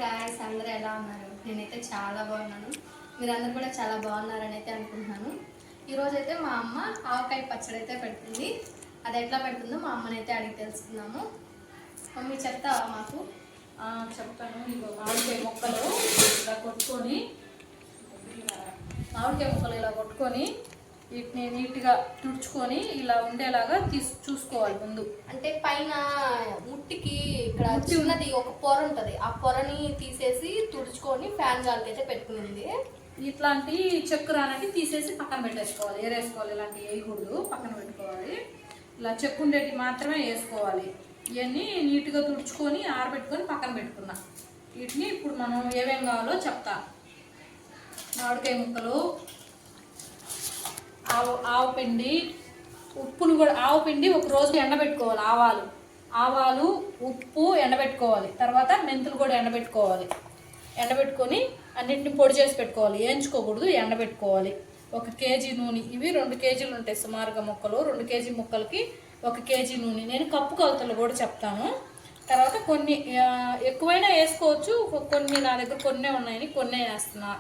Guys, అందరూ ఎలా ఉన్నారు? నేనైతే చాలా బాగున్నాను. మీరందరూ కూడా చాలా బాగున్నారని అయితే అనుకుంటున్నాను. ఈరోజు అయితే మా అమ్మ ఆవకాయ పచ్చడి అయితే పెడుతుంది. అది ఎట్లా పెడుతుందో మా అమ్మనైతే అడిగి తెలుసుకుందాము. మమ్మీ చెప్తావా మాకు? చెప్తాను. ఇగో మామిడికాయ ముక్కలు ఇలా కొట్టుకొని వీటిని నీట్గా తుడుచుకొని ఇలా ఉండేలాగా చూసుకోవాలి ముందు. అంటే పైన ముట్టికి ఇక్కడ చిన్నది ఒక పొర ఉంటుంది, ఆ పొరని తీసేసి తుడుచుకొని ఫ్యాన్ గాలికి అయితే పెట్టుకునింది. ఇట్లాంటి చెక్కు అనేది తీసేసి పక్కన పెట్టేసుకోవాలి, ఏరేసుకోవాలి. ఇలాంటివి వేయకూడదు, పక్కన పెట్టుకోవాలి. ఇలా చెక్కు ఉండేవి మాత్రమే వేసుకోవాలి. ఇవన్నీ నీట్గా తుడుచుకొని ఆరబెట్టుకొని పక్కన పెట్టుకున్నా. వీటిని ఇప్పుడు మనం ఏమేం కావాలో చెప్తా. మామిడికాయ ముక్కలు, ఆవు పిండి, ఉప్పును కూడా ఆవు పిండి ఒక రోజు ఎండబెట్టుకోవాలి. ఆవాలు ఉప్పు ఎండబెట్టుకోవాలి. తర్వాత మెంతులు కూడా ఎండబెట్టుకోవాలి. ఎండబెట్టుకొని అన్నింటిని పొడి చేసి పెట్టుకోవాలి, వేయించుకోకూడదు, ఎండబెట్టుకోవాలి. 1 కేజీ నూనె, ఇవి 2 కేజీలు ఉంటాయి సుమారుగా ముక్కలు. 2 కేజీ ముక్కలకి 1 కేజీ నూనె. నేను కప్పు కొలతలు కూడా చెప్తాను. తర్వాత కొన్ని ఎక్కువైనా వేసుకోవచ్చు, కొన్ని నా దగ్గర కొన్నే ఉన్నాయని కొన్నే వేస్తున్నా.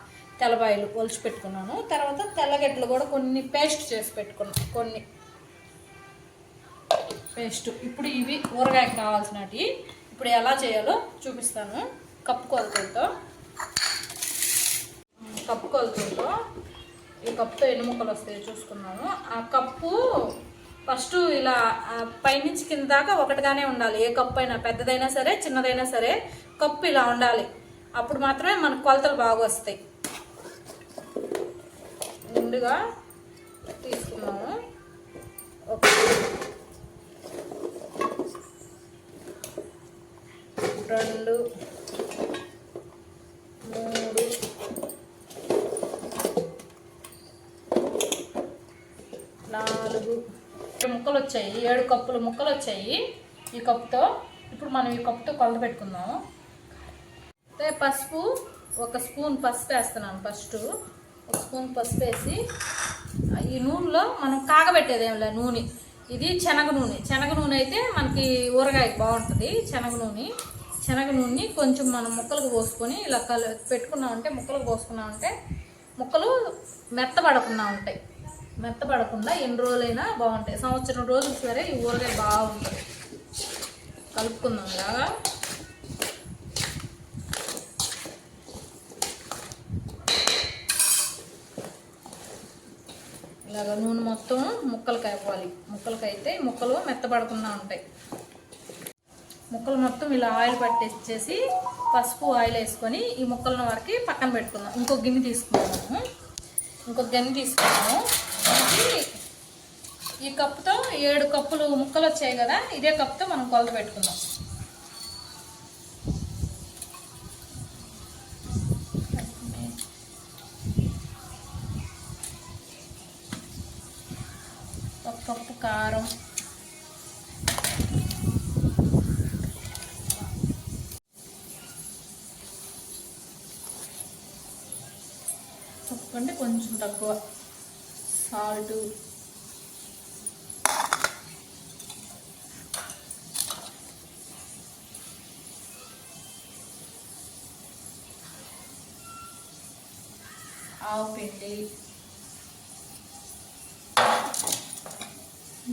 తెల్లబాయలు ఒలిచి పెట్టుకున్నాను. తర్వాత తెల్లగడ్డలు కూడా కొన్ని పేస్ట్ చేసి పెట్టుకున్నాను, కొన్ని పేస్ట్. ఇప్పుడు ఇవి ఊరగాయకి కావాల్సినవి. ఇప్పుడు ఎలా చేయాలో చూపిస్తాను. కప్పు కొలతలతో ఈ కప్పుతో ఎన్ని ముక్కలు వస్తాయో చూసుకున్నాను. ఆ కప్పు ఫస్ట్ ఇలా పైనుంచి కింద దాకా ఒకటిగానే ఉండాలి. ఏ కప్పు అయినా, పెద్దదైనా సరే చిన్నదైనా సరే, కప్పు ఇలా ఉండాలి. అప్పుడు మాత్రమే మనకు కొలతలు బాగా వస్తాయి. ముందుగా తీసుకున్నాము 1 2 3 4 ముక్కలు వచ్చాయి. 7 కప్పుల ముక్కలు వచ్చాయి ఈ కప్పుతో. ఇప్పుడు మనం ఈ కప్పుతో కొలత పెట్టుకుందాము. పసుపు, 1 స్పూన్ పసుపు వేస్తున్నాను. ఫస్ట్ 1 స్పూన్ పసుపు వేసి ఈ నూనెలో మనం కాగబెట్టేదేం లే నూనె. ఇది శనగ నూనె అయితే మనకి ఊరగాయకి బాగుంటుంది. శనగ నూనె కొంచెం మనం ముక్కలకు పోసుకొని ఇలా పెట్టుకున్నామంటే, ముక్కలకు పోసుకున్నామంటే ముక్కలు మెత్తపడకుండా ఎన్ని రోజులైనా బాగుంటాయి. సంవత్సరం రోజులు సరే ఈ ఊరగాయ బాగుంటుంది. కలుపుకుందాం ఇలాగా. ఇలాగ నూనె మొత్తం ముక్కలకి అయిపోవాలి. ముక్కలకైతే ముక్కలు మెత్తపడకుండా ఉంటాయి. ముక్కలు మొత్తం ఇలా ఆయిల్ పట్టేసేసి పసుపు ఆయిల్ వేసుకొని ఈ ముక్కలను వరకు పక్కన పెట్టుకుందాం. ఇంకొక గిన్నె తీసుకున్నాము. ఈ కప్పుతో 7 కప్పులు ముక్కలు వచ్చాయి కదా, ఇదే కప్పుతో మనం కొలత పెట్టుకుందాం. కప్పు కారం, ఉప్పు అంటే కొంచెం తక్కువ, సాల్ట్, ఆవు పిండి,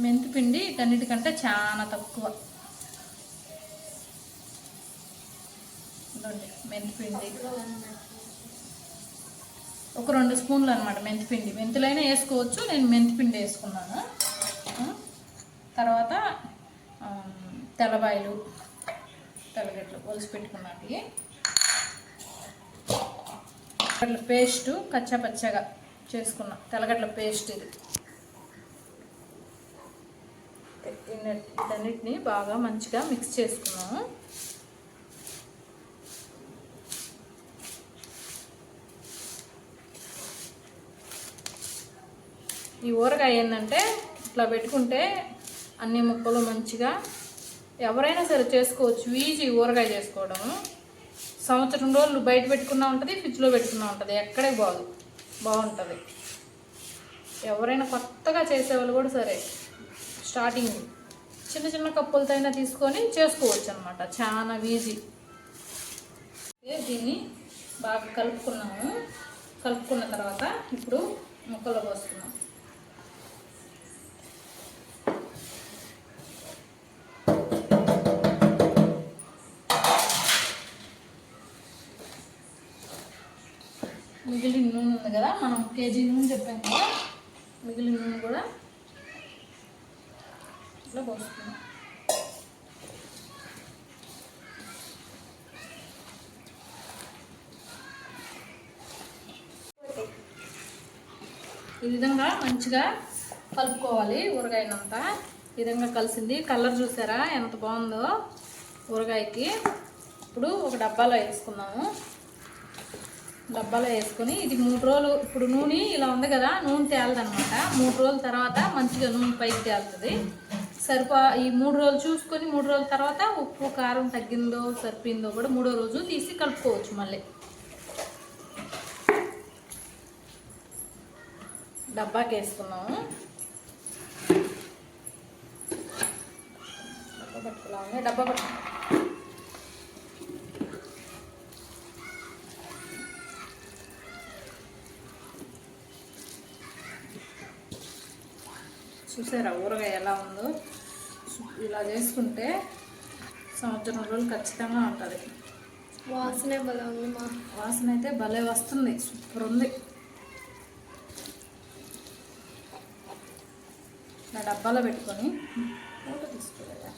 మెంతిపిండి ఇటన్నిటికంటే చాలా తక్కువ. మెంతిపిండి ఒక 2 స్పూన్లు అనమాట. మెంతిపిండి, మెంతులైనా వేసుకోవచ్చు, నేను మెంతిపిండి వేసుకున్నాను. తర్వాత తెల్లగడ్డలు ఒలిచి పెట్టుకున్నవి, పేస్ట్ కచ్చాపచ్చగా చేసుకున్నా తెల్లగడ్డల పేస్ట్. వీటన్నిటిని బాగా మంచిగా మిక్స్ చేసుకున్నాము. ఈ ఊరగాయ ఏంటంటే ఇట్లా పెట్టుకుంటే అన్ని ముక్కలు మంచిగా ఎవరైనా సరే చేసుకోవచ్చు. ఈజీ ఊరగాయ చేసుకోవడము. సంవత్సరం రోజులు బయట పెట్టుకున్నా ఉంటుంది, ఫ్రిడ్జ్లో పెట్టుకున్నా ఉంటుంది, ఎక్కడే బాగుంటుంది. ఎవరైనా కొత్తగా చేసేవాళ్ళు కూడా సరే స్టార్టింగ్ చిన్న కప్పులతో అయినా తీసుకొని చేసుకోవచ్చు అనమాట. చాలా ఈజీ. దీన్ని బాగా కలుపుకున్నాము. కలుపుకున్న తర్వాత ఇప్పుడు ముక్కలు పోస్తున్నాం. మిగిలిన నూనె ఉంది కదా, మనం కేజీ నూనె చెప్పాం కదా, మిగిలిన నూనె కూడా ఇట్లా పోస్తున్నాం. ఈ విధంగా మంచిగా కలుపుకోవాలి. ఊరగాయనంతా ఈ విధంగా కలిసింది. కలర్ చూసారా ఎంత బాగుందో ఊరగాయకి. ఇప్పుడు ఒక డబ్బాలో వేసుకున్నాము. డబ్బాలో వేసుకొని ఇది 3 రోజులు, ఇప్పుడు నూనె ఇలా ఉంది కదా, నూనె తేలదనమాట. 3 రోజుల తర్వాత మంచిగా నూనె పైకి తేలుతుంది. ఈ 3 రోజులు చూసుకొని 3 రోజుల తర్వాత ఉప్పు కారం తగ్గిందో సరిపోయిందో కూడా 3వ రోజు తీసి కలుపుకోవచ్చు. మళ్ళీ డబ్బాకి వేసుకున్నాము. డబ్బా పట్టుకున్నాము. చూసారా ఊరగాయ ఎలా ఉందో. ఇలా చేసుకుంటే సంవత్సరం రోజులు ఖచ్చితంగా ఉంటుంది. వాసనే భలే ఉంది. మా వాసన అయితే భలే వస్తుంది. సూపర్ ఉంది. నా డబ్బాలో పెట్టుకొని మూట తీసుకోలేదా,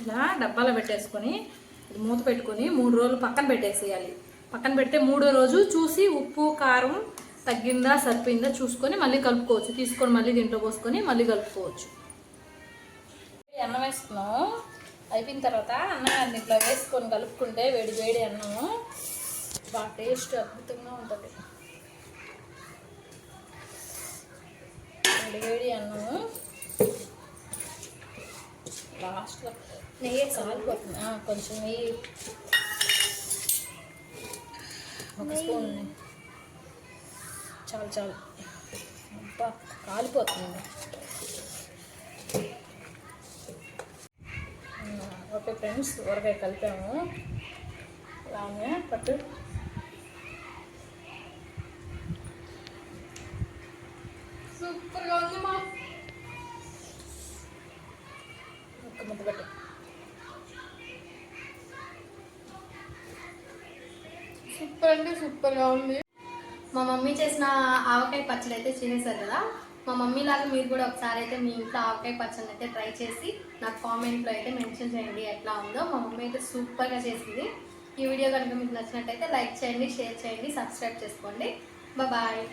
ఇలా డబ్బాలో పెట్టేసుకొని మూత పెట్టుకొని 3 రోజులు పక్కన పెట్టేసేయాలి. పక్కన పెడితే 3వ రోజు చూసి ఉప్పు కారం తగ్గిందా సరిపోయిందా చూసుకొని మళ్ళీ కలుపుకోవచ్చు. తీసుకొని మళ్ళీ దీంట్లో పోసుకొని మళ్ళీ కలుపుకోవచ్చు. అన్నం వేసుకున్నాము. అయిపోయిన తర్వాత అన్నం ఇట్లా వేసుకొని కలుపుకుంటే వేడి వేడి అన్నము బాగా టేస్ట్ అద్భుతంగా ఉంటుంది. వేడి వేడి అన్నము లాస్ట్లో నెయ్యి కాలిపోతుంది. కొంచెం నెయ్యి, ఒక స్పూన్ చాలు చాలు. అబ్బా కాలిపోతుంది. ఓకే ఫ్రెండ్స్, ఊరగాయ కలిపాము. అలానే పట్టు సూపర్గా ఉంది. మా ఒక్క ముద్ద పట్టు. సూపర్ అంటే సూపర్గా ఉంది. మా మమ్మీ చేసిన ఆవకాయ పచ్చడి అయితే చేసేసారు కదా. మా మమ్మీ లాగా మీరు కూడా ఒకసారి అయితే మీ ఇంట్లో ఆవకాయ పచ్చడిని అయితే ట్రై చేసి నాకు కామెంట్లో అయితే మెన్షన్ చేయండి ఎట్లా ఉందో. మా మమ్మీ అయితే సూపర్గా చేసింది. ఈ వీడియో కనుక మీకు నచ్చినట్టయితే లైక్ చేయండి, షేర్ చేయండి, సబ్స్క్రైబ్ చేసుకోండి. బాయ్.